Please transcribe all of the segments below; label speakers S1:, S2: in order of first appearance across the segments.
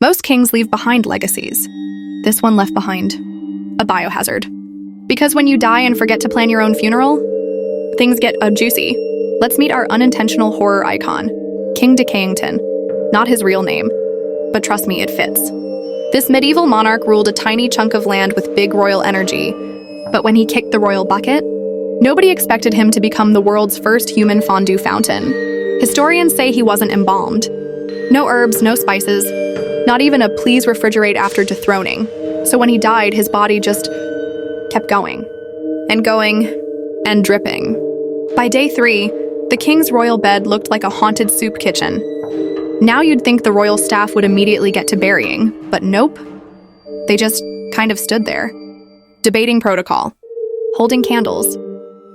S1: Most kings leave behind legacies. This one left behind a biohazard. Because when you die and forget to plan your own funeral, things get juicy. Let's meet our unintentional horror icon, King Decaying. Not his real name, but trust me, it fits. This medieval monarch ruled a tiny chunk of land with big royal energy, but when he kicked the royal bucket, nobody expected him to become the world's first human fondue fountain. Historians say he wasn't embalmed. No herbs, no spices, not even a please refrigerate after dethroning. So when he died, his body just kept going and dripping. By day 3, the king's royal bed looked like a haunted soup kitchen. Now you'd think the royal staff would immediately get to burying, but nope. They just kind of stood there, debating protocol, holding candles.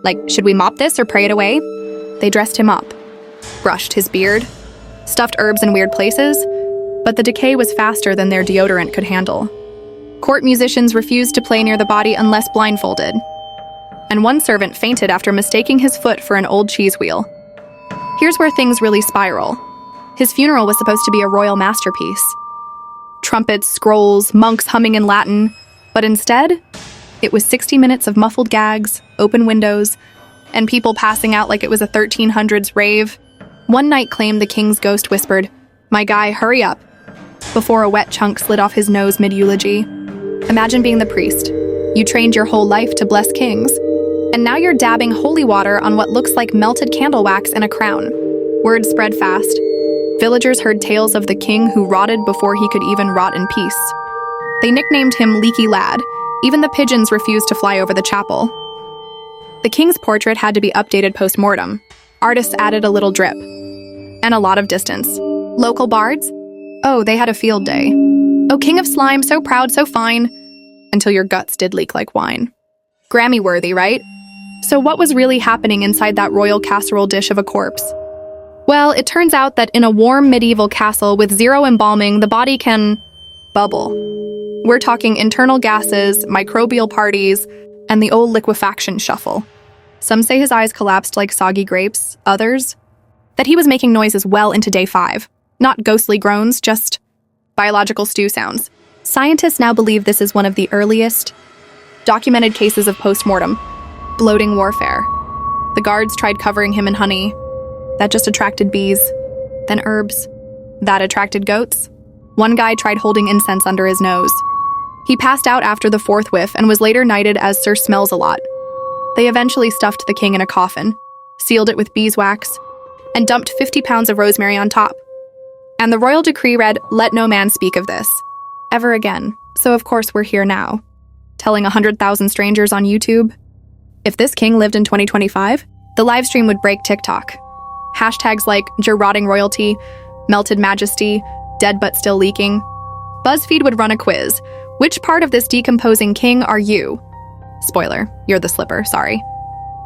S1: Like, should we mop this or pray it away? They dressed him up, brushed his beard, stuffed herbs in weird places, but the decay was faster than their deodorant could handle. Court musicians refused to play near the body unless blindfolded, and one servant fainted after mistaking his foot for an old cheese wheel. Here's where things really spiral. His funeral was supposed to be a royal masterpiece. Trumpets, scrolls, monks humming in Latin, but instead, it was 60 minutes of muffled gags, open windows, and people passing out like it was a 1300s rave. One night claimed the king's ghost whispered, "My guy, hurry up," before a wet chunk slid off his nose mid-eulogy. Imagine being the priest. You trained your whole life to bless kings, and now you're dabbing holy water on what looks like melted candle wax in a crown. Word spread fast. Villagers heard tales of the king who rotted before he could even rot in peace. They nicknamed him Leaky Lad. Even the pigeons refused to fly over the chapel. The king's portrait had to be updated post-mortem. Artists added a little drip. And a lot of distance. Local bards? Oh, they had a field day. Oh, king of slime, so proud, so fine. Until your guts did leak like wine. Grammy-worthy, right? So what was really happening inside that royal casserole dish of a corpse? Well, it turns out that in a warm medieval castle with zero embalming, the body can bubble. We're talking internal gases, microbial parties, and the old liquefaction shuffle. Some say his eyes collapsed like soggy grapes, others that he was making noises well into day 5. Not ghostly groans, just biological stew sounds. Scientists now believe this is one of the earliest documented cases of post-mortem bloating warfare. The guards tried covering him in honey. That just attracted bees. Then herbs. That attracted goats. One guy tried holding incense under his nose. He passed out after the 4th whiff and was later knighted as Sir Smells-a-Lot. They eventually stuffed the king in a coffin, sealed it with beeswax, and dumped 50 pounds of rosemary on top. And the royal decree read, "Let no man speak of this ever again." So of course we're here now, telling 100,000 strangers on YouTube. If this king lived in 2025, the livestream would break TikTok. Hashtags like "rotting royalty," "melted majesty," "dead but still leaking." BuzzFeed would run a quiz. Which part of this decomposing king are you? Spoiler, you're the slipper, sorry.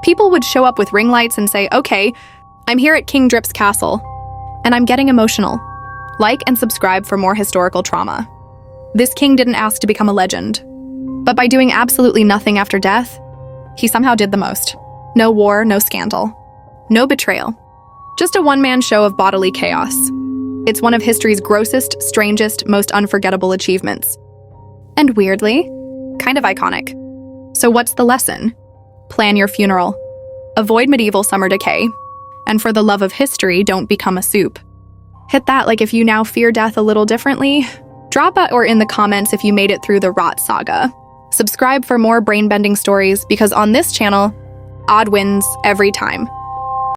S1: People would show up with ring lights and say, "Okay, I'm here at King Drip's castle, and I'm getting emotional." Like and subscribe for more historical trauma. This king didn't ask to become a legend, but by doing absolutely nothing after death, he somehow did the most. No war, no scandal, no betrayal. Just a one-man show of bodily chaos. It's one of history's grossest, strangest, most unforgettable achievements. And weirdly, kind of iconic. So what's the lesson? Plan your funeral. Avoid medieval summer decay. And for the love of history, don't become a soup. Hit that like if you now fear death a little differently. Drop a or in the comments if you made it through the rot saga. Subscribe for more brain-bending stories because on this channel, odd wins every time.